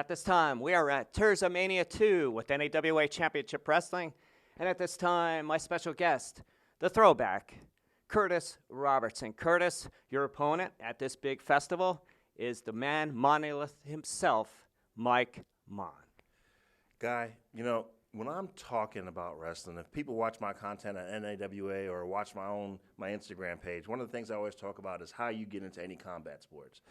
this time, we are at Terza Mania 2 with NAWA Championship Wrestling. And at this time, my special guest, the throwback, Curtis Robertson. Curtis, your opponent at this big festival is the man monolith himself, Mike Maughan. Guy, you know, when I'm talking about wrestling, if people watch my content at NAWA or watch my Instagram page, one of the things I always talk about is how you get into any combat sports.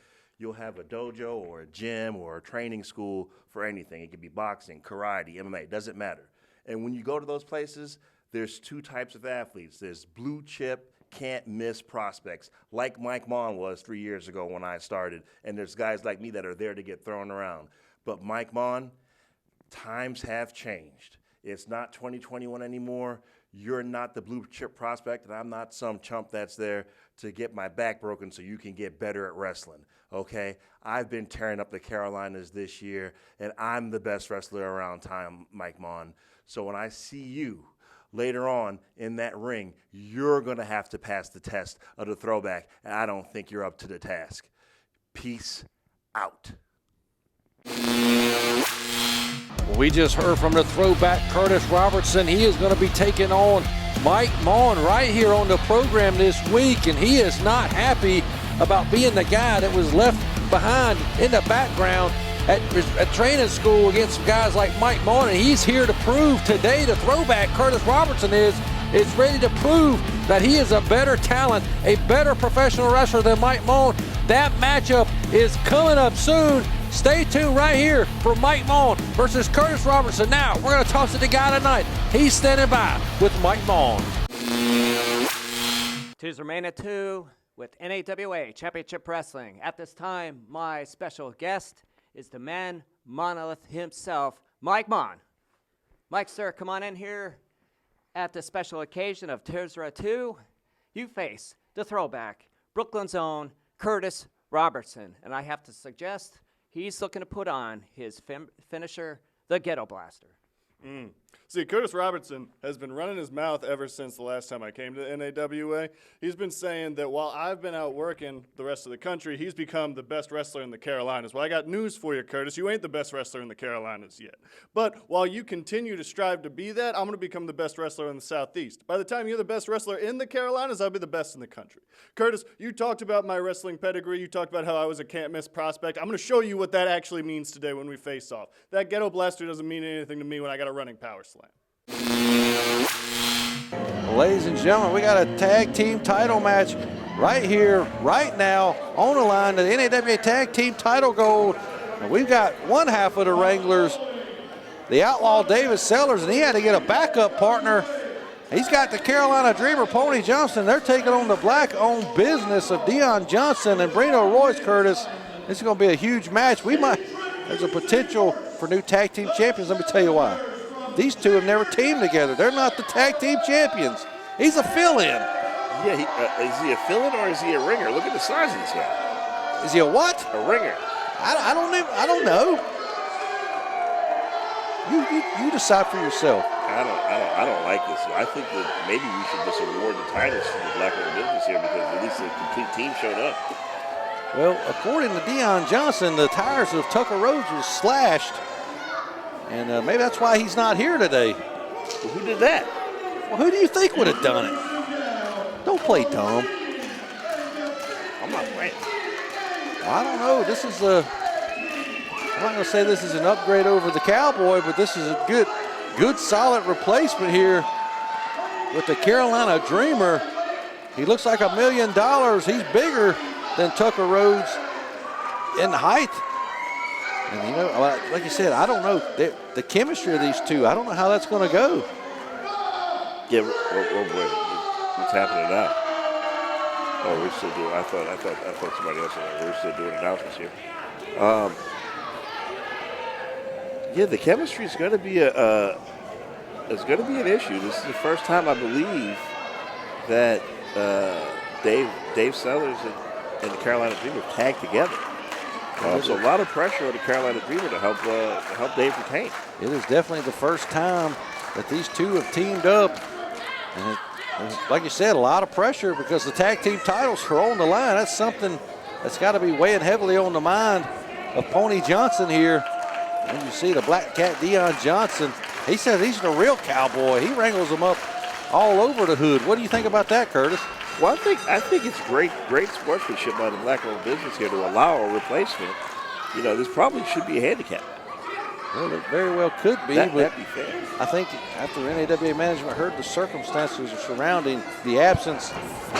You'll have a dojo or a gym or a training school for anything. It could be boxing, karate, MMA, it doesn't matter. And when you go to those places, there's two types of athletes. There's blue chip, can't miss prospects, like Mike Maughan was 3 years ago when I started. And there's guys like me that are there to get thrown around. But Mike Maughan, times have changed. It's not 2021 anymore. You're not the blue chip prospect, and I'm not some chump that's there to get my back broken so you can get better at wrestling, okay? I've been tearing up the Carolinas this year, and I'm the best wrestler around time, Mike Maughan. So when I see you later on in that ring, you're going to have to pass the test of the throwback, and I don't think you're up to the task. Peace out. We just heard from the throwback Curtis Robertson. He is going to be taking on Mike Maughan right here on the program this week, and he is not happy about being the guy that was left behind in the background at training school against guys like Mike Maughan, and he's here to prove today, the throwback Curtis Robertson is ready to prove that he is a better talent, a better professional wrestler than Mike Maughan. That matchup is coming up soon. Stay tuned right here for Mike Maughan versus Curtis Robertson. Now, we're going to toss it to guy tonight. He's standing by with Mike Maughan. Terza Mania 2 with NAWA Championship Wrestling. At this time, my special guest is the man monolith himself, Mike Maughan. Mike, sir, come on in here. At the special occasion of Terza 2, you face the throwback, Brooklyn's own Curtis Robertson. And I have to suggest he's looking to put on his finisher, the Ghetto Blaster. See, Curtis Robertson has been running his mouth ever since the last time I came to NAWA. He's been saying that while I've been out working the rest of the country, he's become the best wrestler in the Carolinas. Well, I got news for you, Curtis. You ain't the best wrestler in the Carolinas yet. But while you continue to strive to be that, I'm going to become the best wrestler in the Southeast. By the time you're the best wrestler in the Carolinas, I'll be the best in the country. Curtis, you talked about my wrestling pedigree. You talked about how I was a can't-miss prospect. I'm going to show you what that actually means today when we face off. That Ghetto Blaster doesn't mean anything to me when I got a running power slam. Ladies and gentlemen, we got a tag team title match right here, right now, on the line, the NAWA Tag Team Title Gold. And we've got one half of the Wranglers, the Outlaw David Sellers, and he had to get a backup partner. He's got the Carolina Dreamer, Pony Johnson. They're taking on the black-owned business of Dion Johnson and Brino Royce, Curtis. This is going to be a huge match. There's a potential for new tag team champions. Let me tell you why. These two have never teamed together. They're not the tag team champions. He's a fill-in. Yeah, is he a fill-in or is he a ringer? Look at the size of this guy. Is he a what? A ringer. I don't know. You decide for yourself. I don't like this. I think that maybe we should just award the titles to the black-owned business here because at least the complete team showed up. Well, according to Dion Johnson, the tires of Tucker Rhodes was slashed. And maybe that's why he's not here today. Well, who did that? Well, who do you think would have done it? Don't play dumb. I'm not playing. I don't know. This is I'm not going to say this is an upgrade over the Cowboy, but this is a good solid replacement here with the Carolina Dreamer. He looks like $1 million. He's bigger than Tucker Rhodes in height. And, you know, like you said, I don't know the chemistry of these two. I don't know how that's going to go. Yeah, boy, what's happening now? Oh, we're still doing. I thought somebody else was there. We're still doing announcements here. Yeah, the chemistry is going to be an issue. This is the first time I believe that Dave Sellers and the Carolina Dreamer tagged together. So a lot of pressure on the Carolina Dreamer to help Dave retain. It is definitely the first time that these two have teamed up. And like you said, a lot of pressure because the tag team titles are on the line. That's something that's got to be weighing heavily on the mind of Pony Johnson here. And you see the Black Cat Deion Johnson. He says he's the real cowboy. He wrangles them up all over the hood. What do you think about that, Curtis? Well, I think it's great sportsmanship by the black-owned business here to allow a replacement. You know, this probably should be a handicap. Well, it very well could be, but that'd be fair. I think after NAWA management heard the circumstances surrounding the absence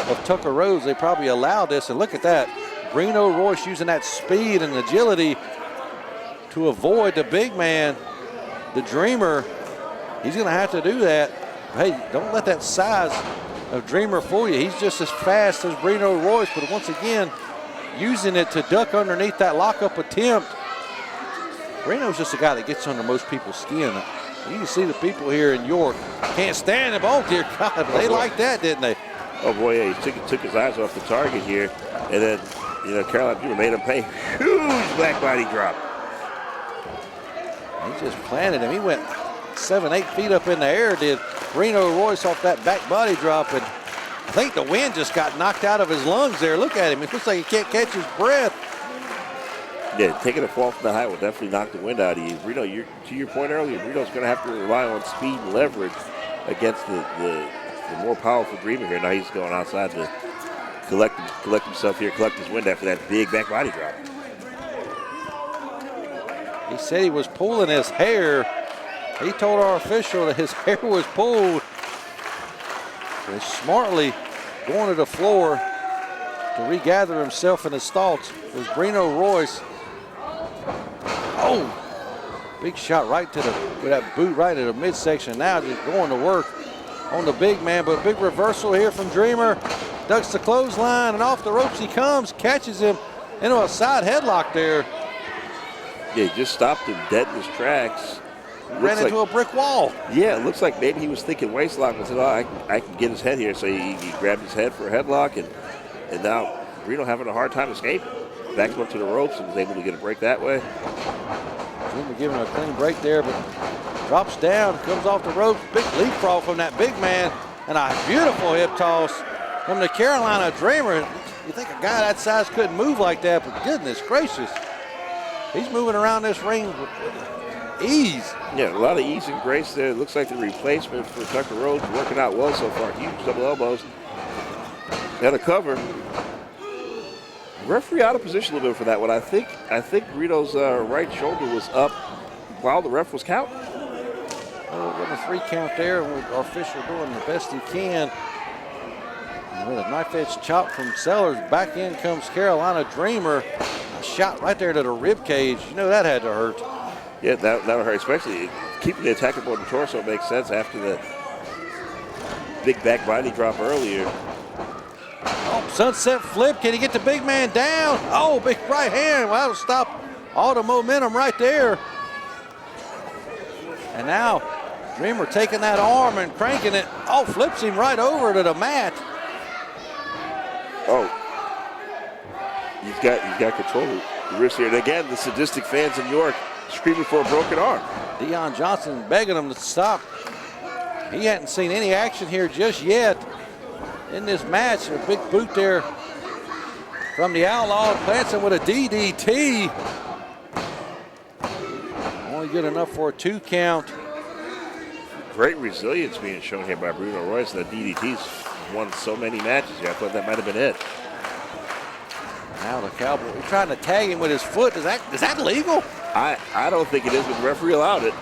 of Tucker Rhodes, they probably allowed this. And look at that. Reno Royce using that speed and agility to avoid the big man, the Dreamer. He's going to have to do that. Hey, don't let that size of Dreamer fool you. He's just as fast as Reno Royce, but once again, using it to duck underneath that lockup attempt. Reno's just a guy that gets under most people's skin. You can see the people here in York can't stand him. Oh, dear God, but they liked that, didn't they? Oh, boy, yeah, he took his eyes off the target here. And then, you know, Carolina Dreamer made him pay. Huge black body drop. He just planted him. He went 7-8 feet up in the air, did Reno Royce off that back body drop. And I think the wind just got knocked out of his lungs there. Look at him. It looks like he can't catch his breath. Yeah, taking a fall from the height will definitely knock the wind out of you. Reno, to your point earlier, Reno's going to have to rely on speed and leverage against the more powerful Dreamer here. Now he's going outside to collect himself here, collect his wind after that big back body drop. He said he was pulling his hair. He told our official that his hair was pulled. He's smartly going to the floor to regather himself in his thoughts. It was Reno Royce. Oh, big shot right to with that boot right to the midsection. Now just going to work on the big man, but a big reversal here from Dreamer. Ducks the clothesline, and off the ropes he comes, catches him into a side headlock there. Yeah, he just stopped him dead in his tracks. Ran into a brick wall. Yeah, it looks like maybe he was thinking waistlock and said, oh, I can get his head here. So he grabbed his head for a headlock, and now Reno having a hard time escaping. Back up to the ropes and was able to get a break that way. Dreamer giving a clean break there, but drops down, comes off the ropes. Big leapfrog from that big man, and a beautiful hip toss from the Carolina Dreamer. You think a guy that size couldn't move like that, but goodness gracious. He's moving around this ring with ease. Yeah, a lot of ease and grace there. It looks like the replacement for Tucker Rhodes working out well so far. Huge double elbows. Got a cover. Referee out of position a little bit for that one. I think Reno's right shoulder was up while the ref was counting. Well, we're going to 3 count there. Our official doing the best he can. And with a knife edge chop from Sellers, back in comes Carolina Dreamer. A shot right there to the rib cage. You know that had to hurt. Yeah, that would hurt, especially keeping the attacker on the torso makes sense after the big back body drop earlier. Oh, sunset flip. Can he get the big man down? Oh, big right hand. Well, that'll stop all the momentum right there. And now Dreamer taking that arm and cranking it. Oh, flips him right over to the mat. Oh, he's got control of the wrist here. And again, the sadistic fans in York screaming for a broken arm. Deion Johnson begging him to stop. He hadn't seen any action here just yet in this match. A big boot there from the Outlaw. Plants him with a DDT. Only good enough for a 2 count. Great resilience being shown here by Reno Royce. The DDT's won so many matches here. I thought that might have been it. Now the Cowboy trying to tag him with his foot. Is that legal? I don't think it is, but the referee allowed it.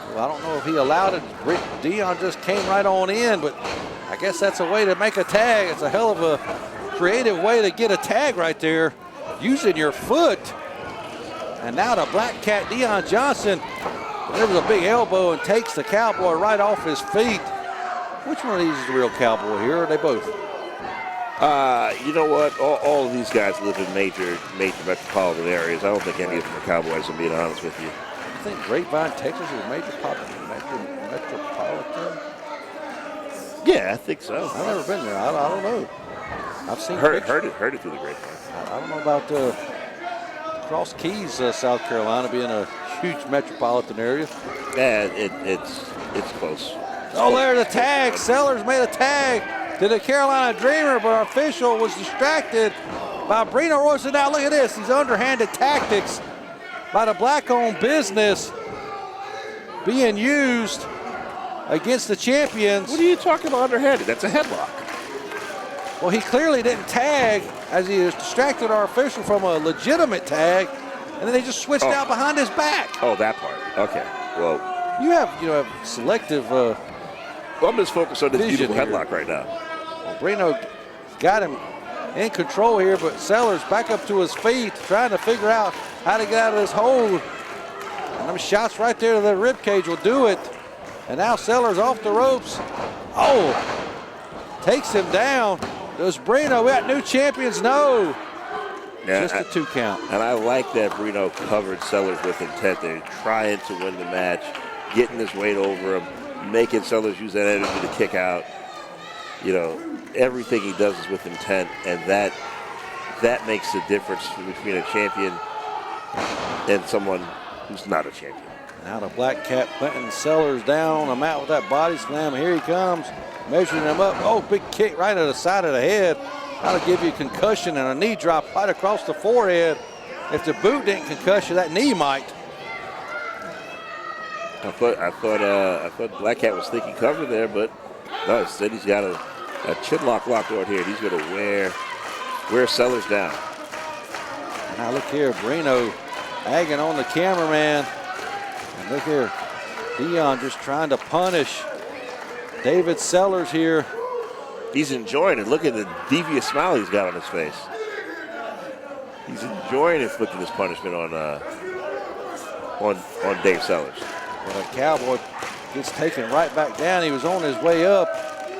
Well, I don't know if he allowed it. Deion just came right on in, but I guess that's a way to make a tag. It's a hell of a creative way to get a tag right there, using your foot. And now the Black Cat Deion Johnson delivers a big elbow and takes the Cowboy right off his feet. Which one of these is the real Cowboy here, or are they both? You know what? All of these guys live in major metropolitan areas. I don't think any of them are Cowboys, I'm being honest with you. I think Grapevine, Texas is metropolitan. Yeah, I think so. I've never been there. I don't know. I've seen heard it through the grapevine. I don't know about Cross Keys, South Carolina, being a huge metropolitan area. Yeah, it's close. Oh, there's a tag. Sellers made a tag to the Carolina Dreamer, but our official was distracted by Reno Royce. Now look at this. These underhanded tactics by the black-owned business being used against the champions. What are you talking about underhanded? That's a headlock. Well, he clearly didn't tag as he has distracted our official from a legitimate tag, and then they just switched out behind his back. Oh, that part. Okay. Well, You have selective I'm just focused on this vision beautiful here. headlock right now. Brino got him in control here, but Sellers back up to his feet, trying to figure out how to get out of this hold. And them shots right there to the rib cage will do it. And now Sellers off the ropes. Oh, takes him down. Does Brino, we got new champions? No. Yeah, Just a 2 count. And I like that Brino covered Sellers with intent. They're trying to win the match, getting his weight over him, making Sellers use that energy to kick out. You know, everything he does is with intent, and that makes the difference between a champion and someone who's not a champion. Now the Black Cat putting Sellers down on the mat with that body slam. Here he comes, measuring him up. Oh, big kick right to the side of the head. That'll give you a concussion and a knee drop right across the forehead. If the boot didn't concuss you, that knee might. I thought Black Cat was thinking cover there, but no, instead he's got a chin lock locked on here. He's going to wear Sellers down. Now look here, Brino agging on the cameraman. And look here, Dion just trying to punish David Sellers here. He's enjoying it. Look at the devious smile he's got on his face. He's enjoying inflicting this punishment on Dave Sellers. Well, the Cowboy gets taken right back down. He was on his way up,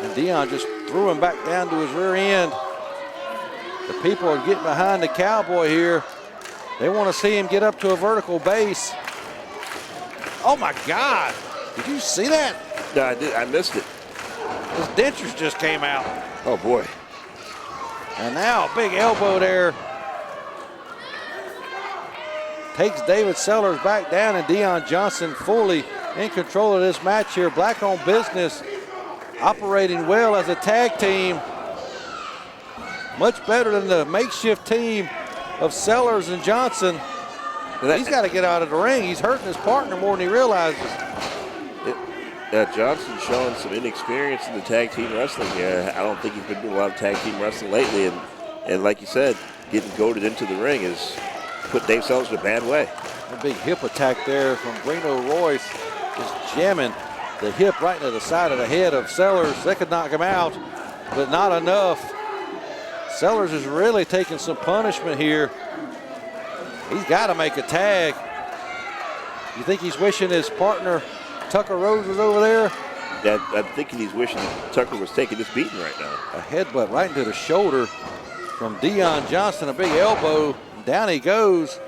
and Dion just threw him back down to his rear end. The people are getting behind the Cowboy here. They want to see him get up to a vertical base. Oh my God, did you see that? No, I did. I missed it. His dentures just came out. Oh boy. And now a big elbow there. Takes David Sellers back down, and Dion Johnson fully in control of this match here. Black on business, operating well as a tag team. Much better than the makeshift team of Sellers and Johnson. He's got to get out of the ring. He's hurting his partner more than he realizes. Johnson showing some inexperience in the tag team wrestling here. I don't think he's been doing a lot of tag team wrestling lately, and like you said, getting goaded into the ring has put Dave Sellers in a bad way. A big hip attack there from Brino Royce, just jamming the hip right into the side of the head of Sellers. That could knock him out, but not enough. Sellers is really taking some punishment here. He's got to make a tag. You think he's wishing his partner Tucker Rose was over there? Yeah, I'm thinking he's wishing Tucker was taking this beating right now. A headbutt right into the shoulder from Dion Johnson, a big elbow. Down he goes.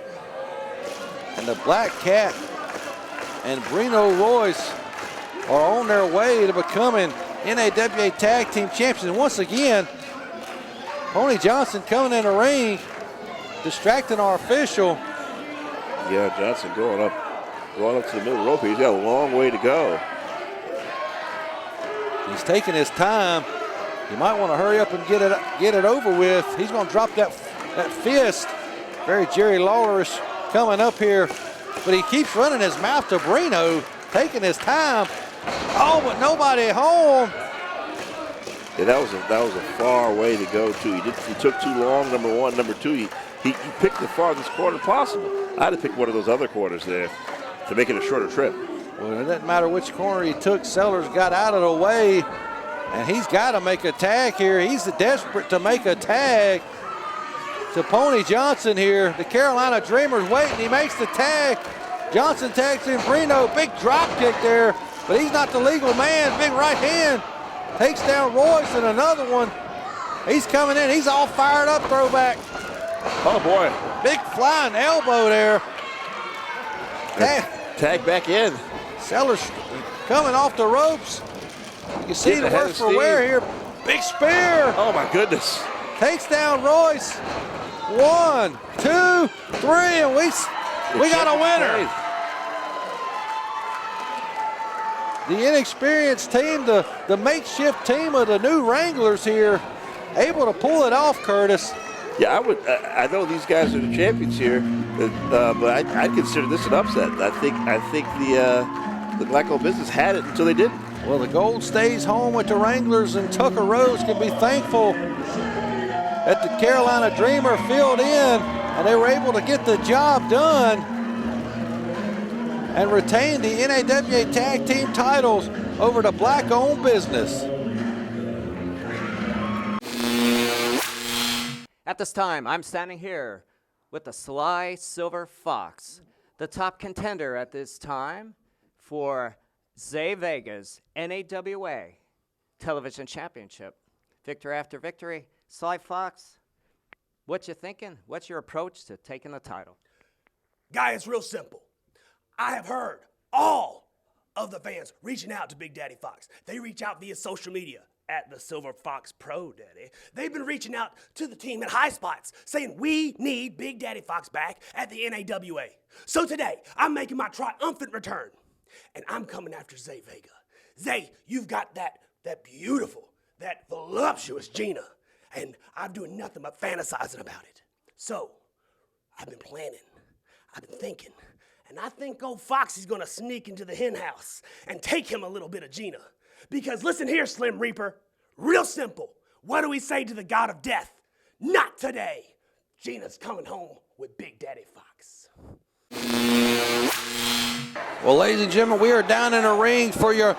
And the Black Cat and Brino Royce are on their way to becoming NAWA Tag Team Champions. And once again, Pony Johnson coming in the ring, distracting our official. Yeah, Johnson going up to the middle rope. He's got a long way to go. He's taking his time. You might want to hurry up and get it over with. He's going to drop that fist. Very Jerry Lawlerish coming up here, but he keeps running his mouth to Brino, taking his time. Oh, but nobody home. Yeah, that was a far way to go too. He took too long. Number one, number two. He picked the farthest corner possible. I'd have picked one of those other corners there to make it a shorter trip. Well, it doesn't matter which corner he took. Sellers got out of the way, and he's got to make a tag here. He's desperate to make a tag to Pony Johnson here. The Carolina Dreamer's waiting. He makes the tag. Johnson tags in Brino. Big drop kick there, but he's not the legal man. Big right hand. Takes down Royce, and another one. He's coming in. He's all fired up. Throwback. Oh boy. Big flying elbow there. Tag back in. Sellers coming off the ropes. You can see the work for wear here. Big spear. Oh my goodness. Takes down Royce. 1, 2, 3, and we got a winner. The inexperienced team, the makeshift team of the new Wranglers here, able to pull it off, Curtis. Yeah, I know these guys are the champions here, But I'd consider this an upset. I think the Glyco business had it until they didn't. Well, the gold stays home with the Wranglers, and Tucker Rose can be thankful that the Carolina Dreamer filled in, and they were able to get the job done and retain the NAWA Tag Team titles over the black-owned business. At this time, I'm standing here with the Sly Silver Fox, the top contender at this time for Vega's NAWA Television Championship. Victory after victory. Sly Fox, what you thinking? What's your approach to taking the title? Guy, it's real simple. I have heard all of the fans reaching out to Big Daddy Fox. They reach out via social media at the Silver Fox Pro, Daddy. They've been reaching out to the team at High Spots saying we need Big Daddy Fox back at the NAWA. So today, I'm making my triumphant return, and I'm coming after Zay Vega. Zay, you've got that beautiful, that voluptuous Gina, and I'm doing nothing but fantasizing about it. So, I've been planning, I've been thinking, and I think old Foxy's gonna sneak into the hen house and take him a little bit of Gina. Because listen here, Slim Reaper, real simple. What do we say to the god of death? Not today. Gina's coming home with Big Daddy Fox. Well, ladies and gentlemen, we are down in a ring for your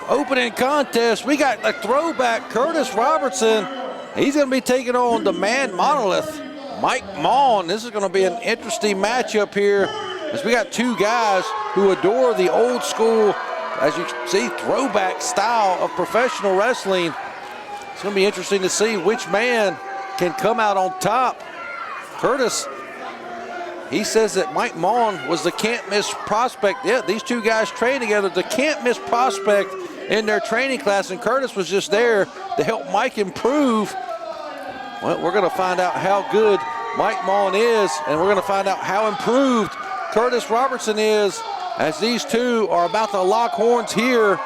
opening contest. We got the throwback Curtis Robertson. He's going to be taking on the man monolith, Mike Maughan. This is going to be an interesting matchup here, as we got two guys who adore the old school, as you see, throwback style of professional wrestling. It's going to be interesting to see which man can come out on top. Curtis, he says that Mike Maughan was the can't-miss prospect. Yeah, these two guys train together, the can't-miss prospect in their training class, and Curtis was just there to help Mike improve. Well, we're going to find out how good Mike Maughan is, and we're going to find out how improved Curtis Robertson is, as these two are about to lock horns here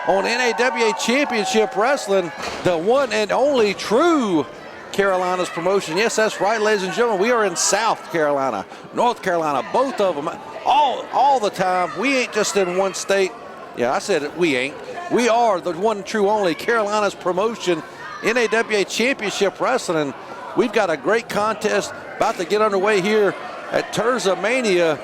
on NAWA Championship Wrestling, the one and only true Carolina's promotion. Yes, that's right, ladies and gentlemen. We are in South Carolina, North Carolina, both of them, all the time. We ain't just in one state. Yeah, I said it, we ain't. We are the one true only Carolina's promotion, NAWA Championship Wrestling. We've got a great contest about to get underway here at Terza Mania,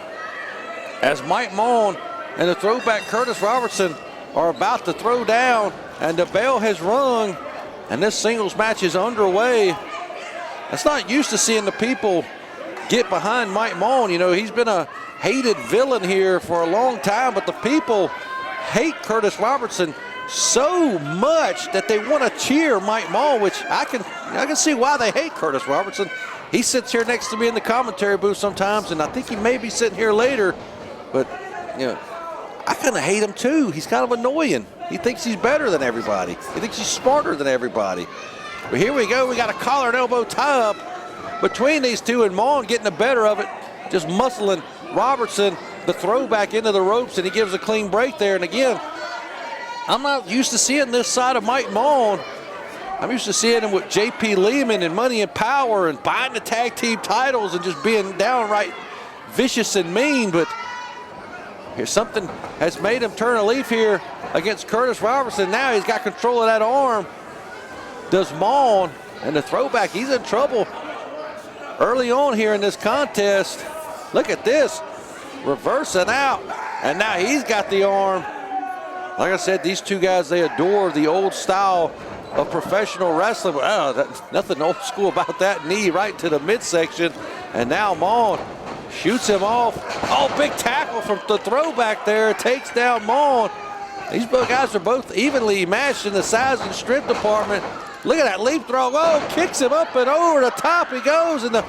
as Mike Maughan and the throwback Curtis Robertson are about to throw down, and the bell has rung, and this singles match is underway. It's not used to seeing the people get behind Mike Maughan. You know, he's been a hated villain here for a long time, but the people hate Curtis Robertson so much that they want to cheer Mike Maughan, which I can see why they hate Curtis Robertson. He sits here next to me in the commentary booth sometimes, and I think he may be sitting here later, but you know, I kind of hate him too. He's kind of annoying. He thinks he's better than everybody. He thinks he's smarter than everybody. But here we go. We got a collar and elbow tie-up between these two, and Maughan getting the better of it, just muscling Robertson, the throwback, into the ropes, and he gives a clean break there. And again, I'm not used to seeing this side of Mike Maughan. I'm used to seeing him with J.P. Lehman and Money and Power and buying the tag team titles and just being downright vicious and mean. But here, something has made him turn a leaf here against Curtis Robertson. Now he's got control of that arm. Does Maughan, and the throwback, he's in trouble early on here in this contest. Look at this, reversing out, and now he's got the arm. Like I said, these two guys, they adore the old style of professional wrestling. Nothing old school about that knee right to the midsection. And now Maughan shoots him off. Oh, big tackle from the throwback there. Takes down Maughan. These both guys are both evenly matched in the size and strength department. Look at that leap throw. Oh, kicks him up and over the top he goes. And the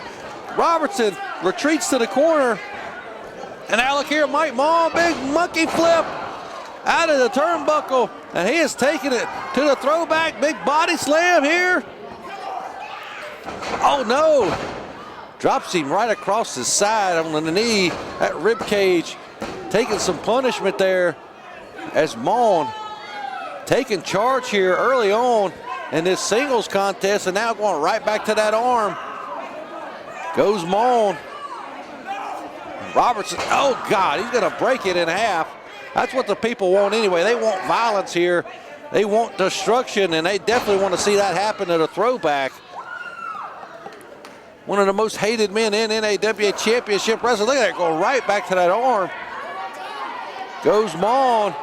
Robertson retreats to the corner. And now look here, Mike Maughan, big monkey flip out of the turnbuckle, and he is taking it to the throwback. Big body slam here. Oh no, drops him right across his side on the knee, that rib cage, taking some punishment there, as Maughan taking charge here early on in this singles contest, and now going right back to that arm. Goes Maughan. Robertson, oh God, he's gonna break it in half. That's what the people want anyway. They want violence here. They want destruction, and they definitely want to see that happen at a throwback. One of the most hated men in NAWA Championship Wrestling. Look at that, go right back to that arm. Goes Maughan.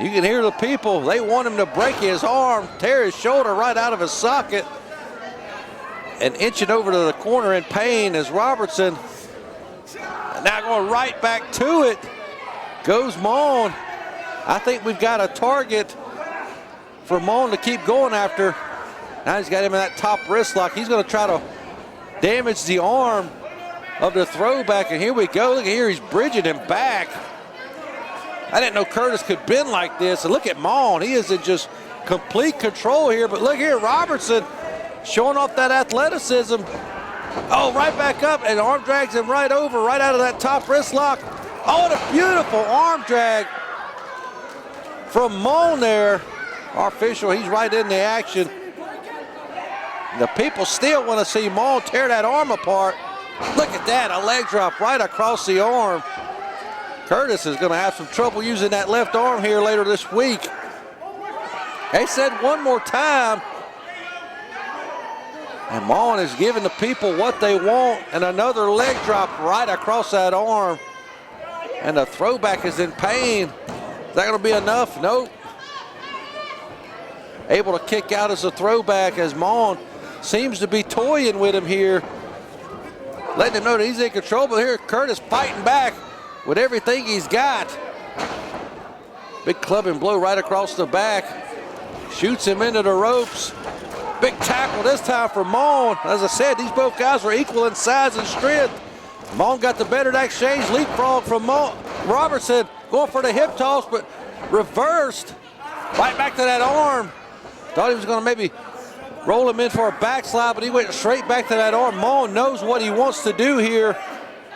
You can hear the people. They want him to break his arm, tear his shoulder right out of his socket, and inching over to the corner in pain is Robertson. Now going right back to it goes Maughan. I think we've got a target for Maughan to keep going after. Now he's got him in that top wrist lock. He's going to try to damage the arm of the throwback, and here we go. Look at here, he's bridging him back. I didn't know Curtis could bend like this, and look at Maughan. He is in just complete control here, but look here, Robertson showing off that athleticism. Oh, right back up, and arm drags him right over, right out of that top wrist lock. Oh, what a beautiful arm drag from Maughan there. Our official, he's right in the action. The people still want to see Maughan tear that arm apart. Look at that, a leg drop right across the arm. Curtis is going to have some trouble using that left arm here later this week. They said one more time. And Maughan is giving the people what they want, and another leg drop right across that arm. And the throwback is in pain. Is that going to be enough? Nope. Able to kick out as a throwback as Maughan seems to be toying with him here. Letting him know that he's in control, but here Curtis fighting back with everything he's got. Big clubbing blow right across the back. Shoots him into the ropes. Big tackle this time for Maughan. As I said, these both guys were equal in size and strength. Maughan got the better of that exchange. Leapfrog from Robertson going for the hip toss, but reversed. Right back to that arm. Thought he was going to maybe roll him in for a backslide, but he went straight back to that arm. Maughan knows what he wants to do here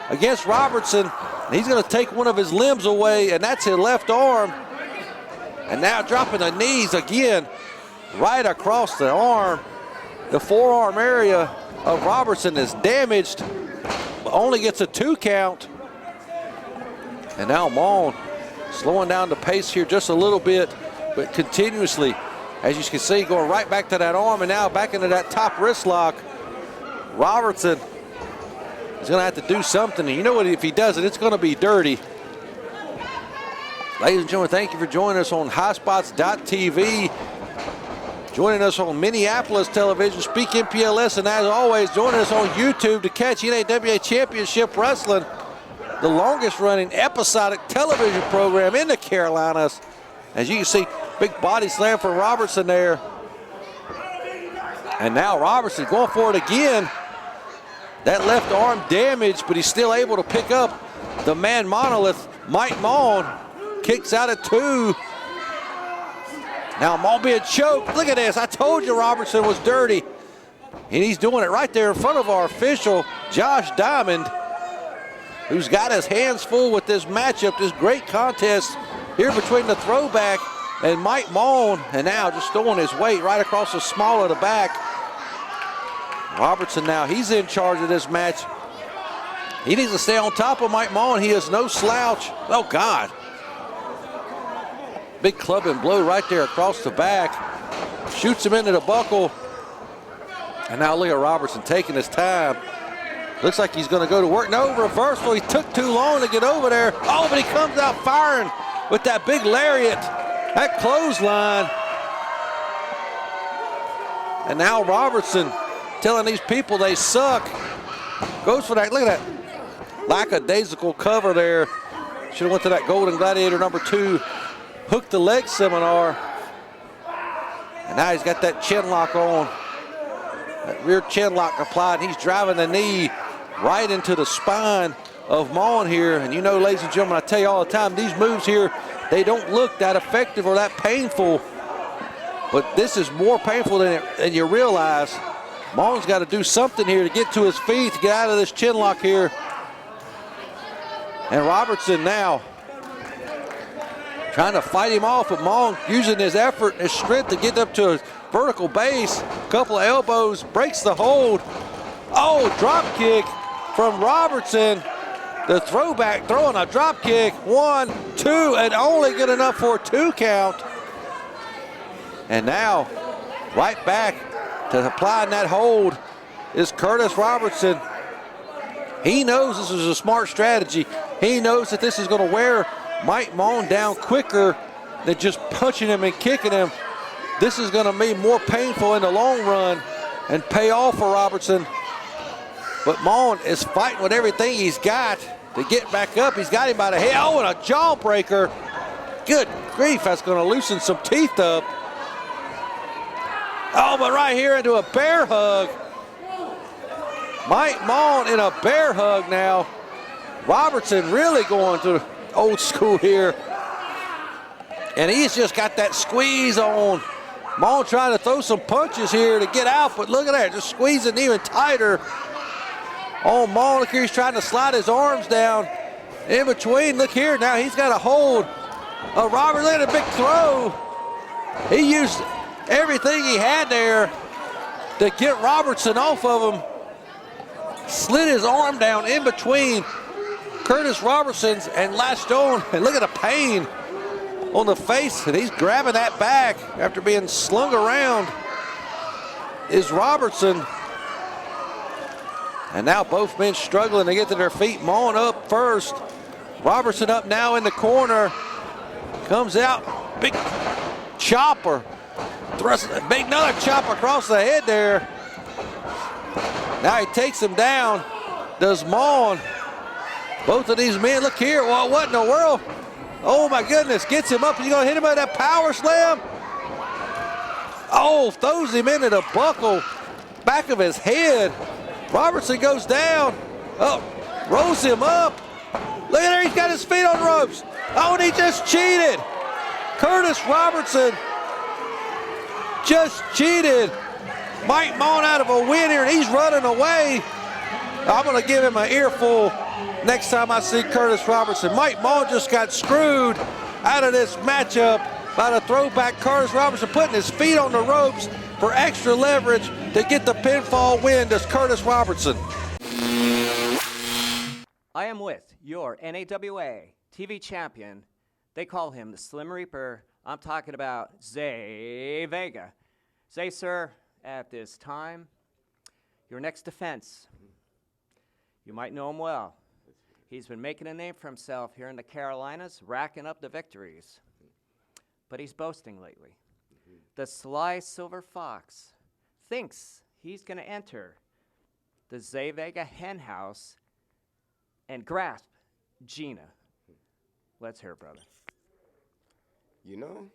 against Robertson. He's going to take one of his limbs away, and that's his left arm. And now dropping the knees again, right across the arm. The forearm area of Robertson is damaged, but only gets a 2 count. And now Maughan slowing down the pace here just a little bit, but continuously, as you can see, going right back to that arm and now back into that top wrist lock. Robertson is going to have to do something. And you know what, if he does it, it's going to be dirty. Ladies and gentlemen, thank you for joining us on highspots.tv. Joining us on Minneapolis television, Speak MPLS, and as always, joining us on YouTube to catch NAWA Championship Wrestling, the longest running episodic television program in the Carolinas. As you can see, big body slam for Robertson there. And now Robertson going for it again. That left arm damaged, but he's still able to pick up the man monolith, Mike Maughan. Kicks out at 2. Now Maughan being choked. Look at this. I told you Robertson was dirty. And he's doing it right there in front of our official, Josh Diamond, who's got his hands full with this matchup, this great contest here between the throwback and Mike Maughan, and now just throwing his weight right across the small of the back. Robertson now, he's in charge of this match. He needs to stay on top of Mike Maughan. He is no slouch. Oh, God. Big clubbing blow right there across the back. Shoots him into the buckle. And now look at Robertson taking his time. Looks like he's going to go to work. No, reversal. He took too long to get over there. Oh, but he comes out firing with that big lariat. That clothesline. And now Robertson telling these people they suck. Goes for that. Look at that lackadaisical cover there. Should have went to that Golden Gladiator number 2. Hook the leg seminar. And now he's got that chin lock on. That rear chin lock applied. He's driving the knee right into the spine of Maughan here. And you know, ladies and gentlemen, I tell you all the time, these moves here, they don't look that effective or that painful. But this is more painful than you realize. Maughan's got to do something here to get to his feet, to get out of this chin lock here. And Robertson now trying to fight him off, but Maughan using his effort, his strength to get up to a vertical base. Couple of elbows, breaks the hold. Oh, drop kick from Robertson. The throwback throwing a drop kick. 1, 2, and only good enough for a 2 count. And now, right back to applying that hold is Curtis Robertson. He knows this is a smart strategy. He knows that this is going to wear Mike Maughan down quicker than just punching him and kicking him. This is going to be more painful in the long run and pay off for Robertson. But Maughan is fighting with everything he's got to get back up. He's got him by the head. Oh, and a jawbreaker. Good grief, that's going to loosen some teeth up. Oh, but right here into a bear hug. Mike Maughan in a bear hug now. Robertson really going to old school here. And he's just got that squeeze on. Maughan trying to throw some punches here to get out, but look at that, just squeezing even tighter. Oh, Maughan, look here, he's trying to slide his arms down in between. Look here, now he's got a hold of Robert. Look at a big throw. He used everything he had there to get Robertson off of him. Slid his arm down in between Curtis Robertson's and latched on. And look at the pain on the face, and he's grabbing that back after being slung around is Robertson. And now both men struggling to get to their feet. Maughan up first. Robertson up now in the corner. Comes out, big chopper. Thrust, big another chop across the head there. Now he takes him down, does Maughan. Both of these men, look here, well, what in the world? Oh my goodness, gets him up. He's gonna hit him with that power slam. Oh, throws him into the buckle, back of his head. Robertson goes down. Oh, rolls him up. Look at there, he's got his feet on ropes. Oh, and he just cheated. Curtis Robertson just cheated Mike Maughan out of a win here, and he's running away. I'm gonna give him an earful next time I see Curtis Robertson. Mike Maughan just got screwed out of this matchup by the throwback Curtis Robertson, putting his feet on the ropes for extra leverage to get the pinfall win. Does Curtis Robertson. I am with your NAWA TV champion. They call him the Slim Reaper. I'm talking about Zay Vega. Zay, sir, at this time, your next defense. You might know him well. He's been making a name for himself here in the Carolinas, racking up the victories. But he's boasting lately. The sly Silver Fox thinks he's going to enter the Zay Vega hen house and grasp Gina. Let's hear it, brother. You know,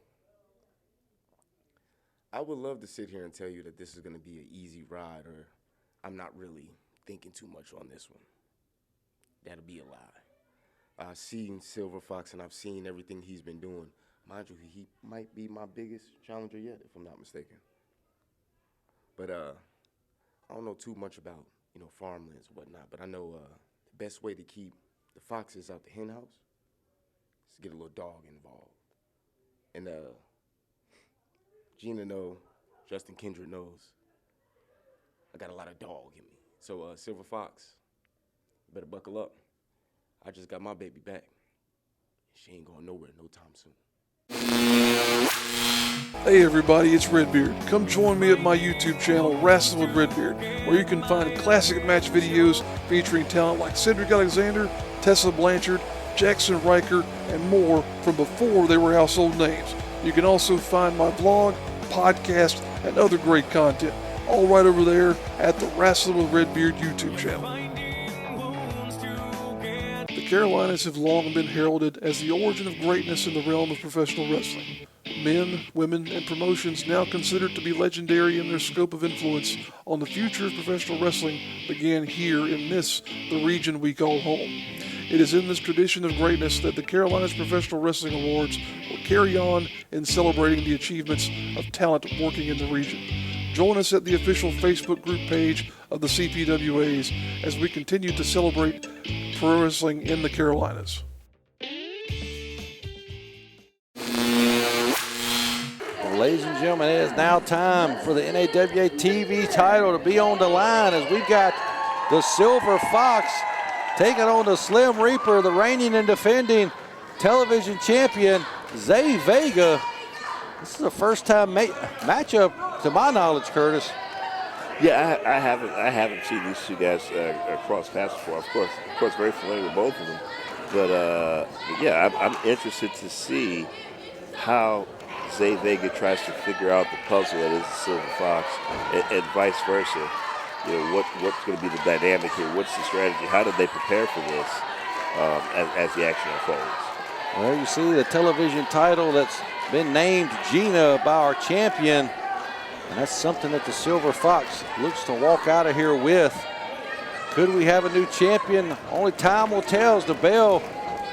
I would love to sit here and tell you that this is going to be an easy ride, or I'm not really thinking too much on this one. That'll be a lie. I've seen Silver Fox and I've seen everything he's been doing. Mind you, he might be my biggest challenger yet, if I'm not mistaken. But I don't know too much about, farmlands and whatnot, but I know the best way to keep the foxes out the hen house is to get a little dog involved. And Gina knows, Justin Kendrick knows, I got a lot of dog in me. So Silver Fox, you better buckle up. I just got my baby back. She ain't going nowhere no time soon. Hey everybody, it's Redbeard. Come join me at my YouTube channel, Wrestling with Redbeard, where you can find classic match videos featuring talent like Cedric Alexander, Tessa Blanchard, Jackson Riker, and more from before they were household names. You can also find my vlog, podcast, and other great content, all right over there at the Wrestling with Redbeard YouTube channel. The Carolinas have long been heralded as the origin of greatness in the realm of professional wrestling. Men, women, and promotions now considered to be legendary in their scope of influence on the future of professional wrestling began here in this, the region we call home. It is in this tradition of greatness that the Carolinas Professional Wrestling Awards will carry on in celebrating the achievements of talent working in the region. Join us at the official Facebook group page of the CPWAs as we continue to celebrate pro wrestling in the Carolinas. Ladies and gentlemen, it is now time for the NAWA TV title to be on the line as we've got the Silver Fox taking on the Slim Reaper, the reigning and defending television champion, Zay Vega. This is a first-time matchup, to my knowledge, Curtis. Yeah, I haven't seen these two guys cross paths before. Of course, very familiar with both of them. But yeah, I'm interested to see how Zay Vega tries to figure out the puzzle that is the Silver Fox, and vice versa. You know, what's going to be the dynamic here? What's the strategy? How did they prepare for this as the action unfolds? Well, you see the television title that's been named Gina by our champion, and that's something that the Silver Fox looks to walk out of here with. Could we have a new champion? Only time will tell, as the bell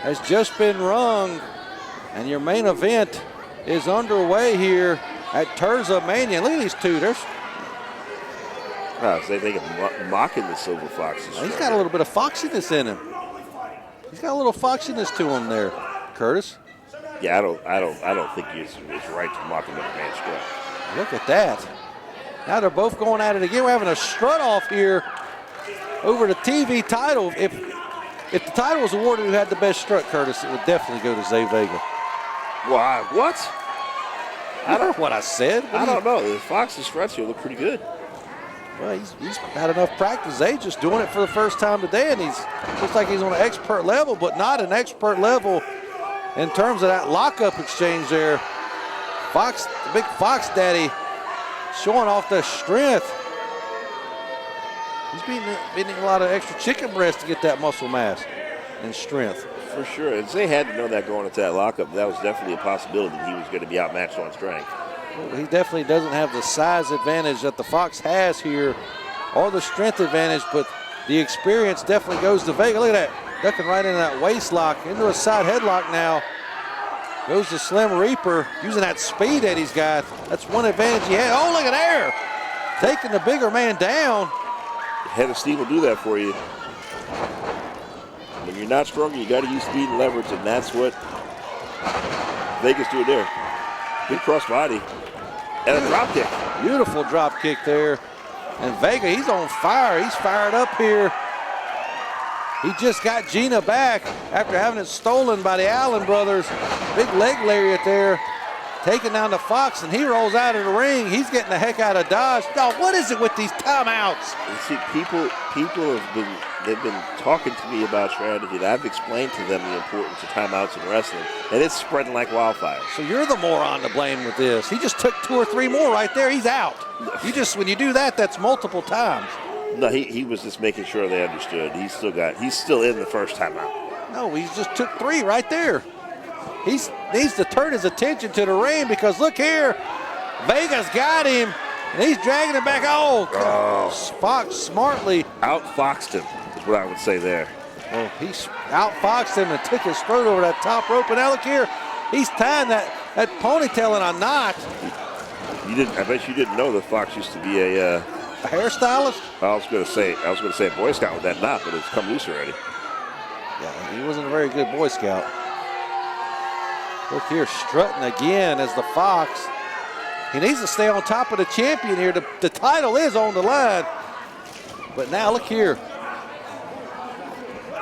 has just been rung, and your main event is underway here at Terza Mania. Look at these two. They mocking the Silver Fox. He's got a little bit of foxiness in him. He's got a little foxiness to him there, Curtis. Yeah, I don't think it's right to mock him with a man strut. Look at that. Now they're both going at it again. We're having a strut off here over the TV title. If the title was awarded who had the best strut, Curtis, it would definitely go to Zay Vega. Why? What? I don't know what I said. I don't know. The Fox's struts here look pretty good. Well, he's had enough practice. Zay just doing it for the first time today, and looks like he's on an expert level, but not an expert level in terms of that lockup exchange there. Fox, the big Fox Daddy, showing off the strength. He's beating a lot of extra chicken breast to get that muscle mass and strength. For sure. And Zay had to know that going into that lockup. That was definitely a possibility that he was going to be outmatched on strength. Well, he definitely doesn't have the size advantage that the Fox has here, or the strength advantage, but the experience definitely goes to Vega. Look at that, ducking right into that waist lock, into a side headlock now. Goes to Slim Reaper, using that speed that he's got. That's one advantage he had. Oh, look at there, taking the bigger man down. Head of steam will do that for you. When you're not strong, you got to use speed and leverage, and that's what Vega's doing there. Big cross body and a drop kick. Beautiful drop kick there. And Vega, he's on fire. He's fired up here. He just got Gina back after having it stolen by the Allen brothers. Big leg lariat there, taking down the Fox, and he rolls out of the ring. He's getting the heck out of Dodge. Dog, what is it with these timeouts? You see, people they've been talking to me about strategy, and I've explained to them the importance of timeouts in wrestling, and it's spreading like wildfire. So you're the moron to blame with this. He just took 2 or 3 more right there. He's out. When you do that, that's multiple times. No, he was just making sure they understood. He's still in the first timeout. No, he just took 3 right there. He needs to turn his attention to the ring, because look here, Vega's got him, and he's dragging him back. Oh. Fox smartly Outfoxed him is what I would say there. Well, he outfoxed him and took his throat over that top rope. And now look here, he's tying that ponytail in a knot. I bet you didn't know that Fox used to be a hairstylist. I was going to say a Boy Scout with that knot, but it's come loose already. Yeah, he wasn't a very good Boy Scout. Look here, strutting again as the Fox. He needs to stay on top of the champion here. The title is on the line. But now look here,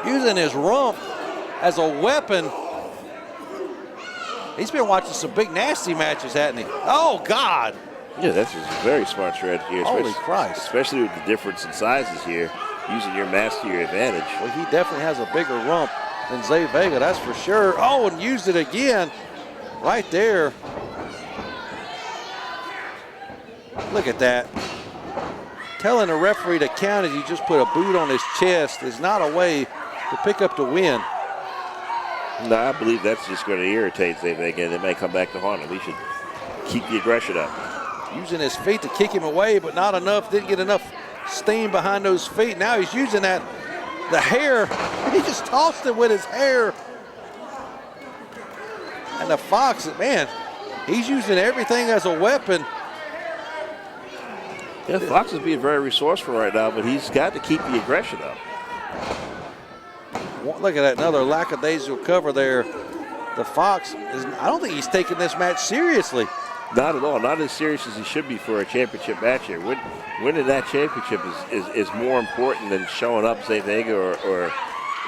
using his rump as a weapon. He's been watching some big nasty matches, hasn't he? Oh, God. Yeah, that's a very smart strategy here. Holy Christ. Especially with the difference in sizes here, using your mass to your advantage. Well, he definitely has a bigger rump than Zay Vega, that's for sure. Oh, and used it again right there. Look at that. Telling the referee to count as you just put a boot on his chest is not a way to pick up the win. No, I believe that's just going to irritate Zay Vega, and it may come back to haunt him. He should keep the aggression up. Using his feet to kick him away, but not enough. Didn't get enough steam behind those feet. Now he's using the hair. He just tossed it with his hair. And the Fox, man, he's using everything as a weapon. Yeah, Fox is being very resourceful right now, but he's got to keep the aggression up. Look at that, another lackadaisical cover there. The Fox, I don't think he's taking this match seriously. Not at all. Not as serious as he should be for a championship match here. Winning that championship is more important than showing up, Zay Vega, or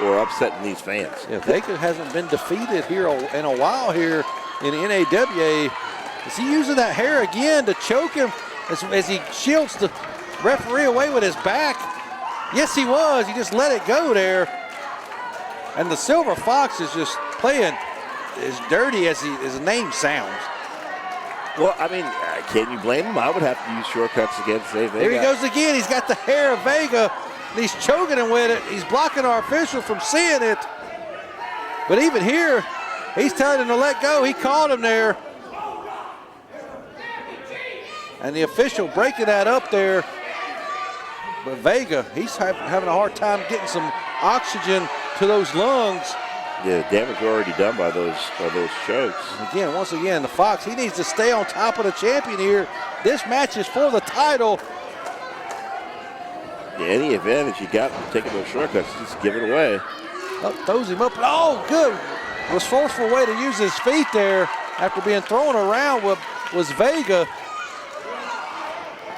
or upsetting these fans. Yeah, Vega hasn't been defeated here in a while here in NAWA. Is he using that hair again to choke him as he shields the referee away with his back? Yes, he was. He just let it go there. And the Silver Fox is just playing as dirty as his name sounds. Well, I mean, can you blame him? I would have to use shortcuts against Vega. There he goes again. He's got the hair of Vega, and he's choking him with it. He's blocking our official from seeing it. But even here, he's telling him to let go. He called him there. And the official breaking that up there. But Vega, he's having a hard time getting some oxygen to those lungs. Yeah, damage already done by those chokes. Again, once again, the Fox, he needs to stay on top of the champion here. This match is for the title. Yeah, any advantage you got from taking those shortcuts, just give it away. Throws him up. Oh, good. Resourceful way to use his feet there after being thrown around was Vega.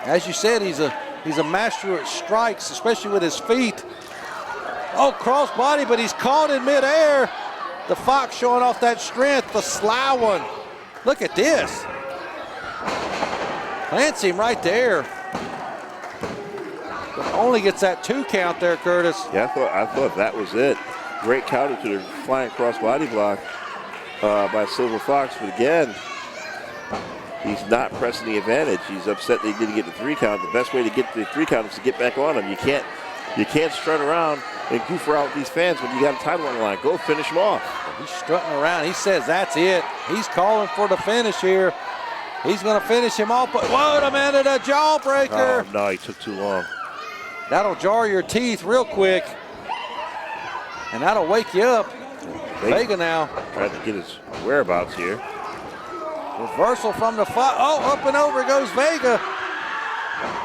As you said, he's a master at strikes, especially with his feet. Oh, cross body, but he's caught in midair. The Fox showing off that strength, the sly one. Look at this. Plants him right there. But only gets that 2 count there, Curtis. Yeah, I thought that was it. Great counter to the flying cross body block by Silver Fox, but again, he's not pressing the advantage. He's upset that he didn't get the 3 count. The best way to get the 3 count is to get back on him. You can't strut around and goof around with these fans when you got a title on the line. Go finish him off. He's strutting around. He says that's it. He's calling for the finish here. He's going to finish him off, but wait a minute, a jawbreaker. Oh, no, he took too long. That'll jar your teeth real quick, and that'll wake you up. Vega now. Trying to get his whereabouts here. Reversal from the Fox. Oh, up and over goes Vega.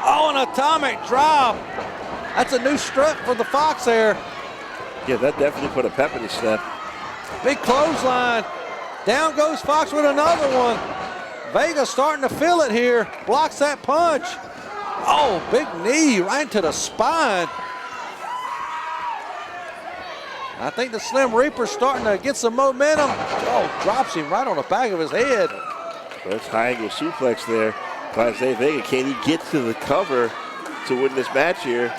Oh, an atomic drop. That's a new strut for the Fox there. Yeah, that definitely put a pep in his step. Big clothesline. Down goes Fox with another one. Vega starting to feel it here. Blocks that punch. Oh, big knee right into the spine. I think the Slim Reaper's starting to get some momentum. Oh, drops him right on the back of his head. That's high angle suplex there by Zay Vega. Can he get to the cover to win this match here?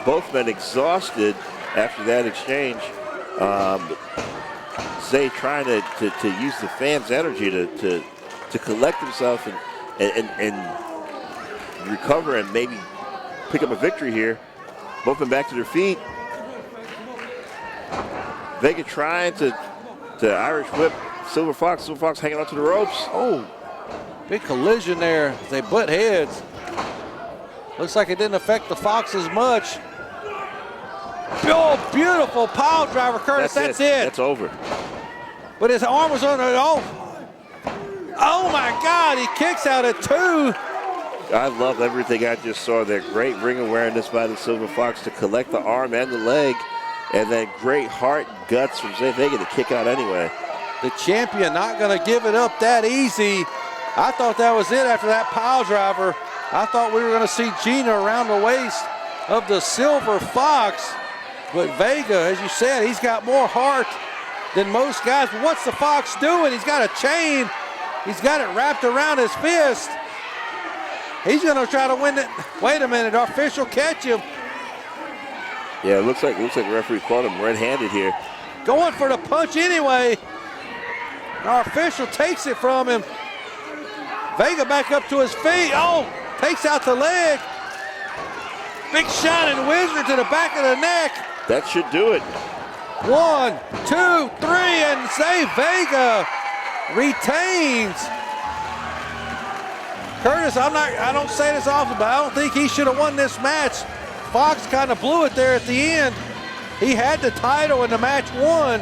Both men exhausted after that exchange. Zay trying to use the fans' energy to collect himself and recover and maybe pick up a victory here. Both men back to their feet. Vega trying to Irish whip Silver Fox. Silver Fox hanging onto the ropes. Oh, big collision there. They butt heads. Looks like it didn't affect the Fox as much. Oh, beautiful pile driver, Curtis. That's it. That's over. But his arm was on it. Oh my God, he kicks out at 2. I love everything I just saw there. Great ring awareness by the Silver Fox to collect the arm and the leg. And then great heart and guts from Zay Vega to kick out anyway. The champion not going to give it up that easy. I thought that was it after that pile driver. I thought we were going to see Gina around the waist of the Silver Fox. But Vega, as you said, he's got more heart than most guys. But what's the Fox doing? He's got a chain. He's got it wrapped around his fist. He's going to try to win it. Wait a minute, our official catch him. Yeah, it looks like the referee caught him red-handed here. Going for the punch anyway. Our official takes it from him. Vega back up to his feet. Oh, takes out the leg. Big shining wizard to the back of the neck. That should do it. 1, 2, 3, and Zay Vega retains. Curtis, I don't say this often, but I don't think he should have won this match. Fox kind of blew it there at the end. He had the title and the match won.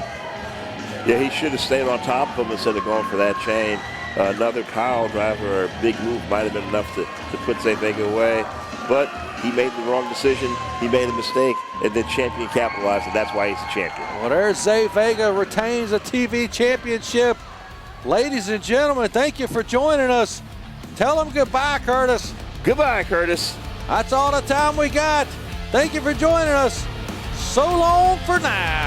Yeah, he should have stayed on top of him instead of going for that chain. Another pile driver or a big move might have been enough to put Zay Vega away. But he made the wrong decision. He made a mistake, and the champion capitalized, and that's why he's the champion. Well, there's Zay Vega retains the TV championship. Ladies and gentlemen, thank you for joining us. Tell them goodbye, Curtis. Goodbye, Curtis. That's all the time we got. Thank you for joining us. So long for now.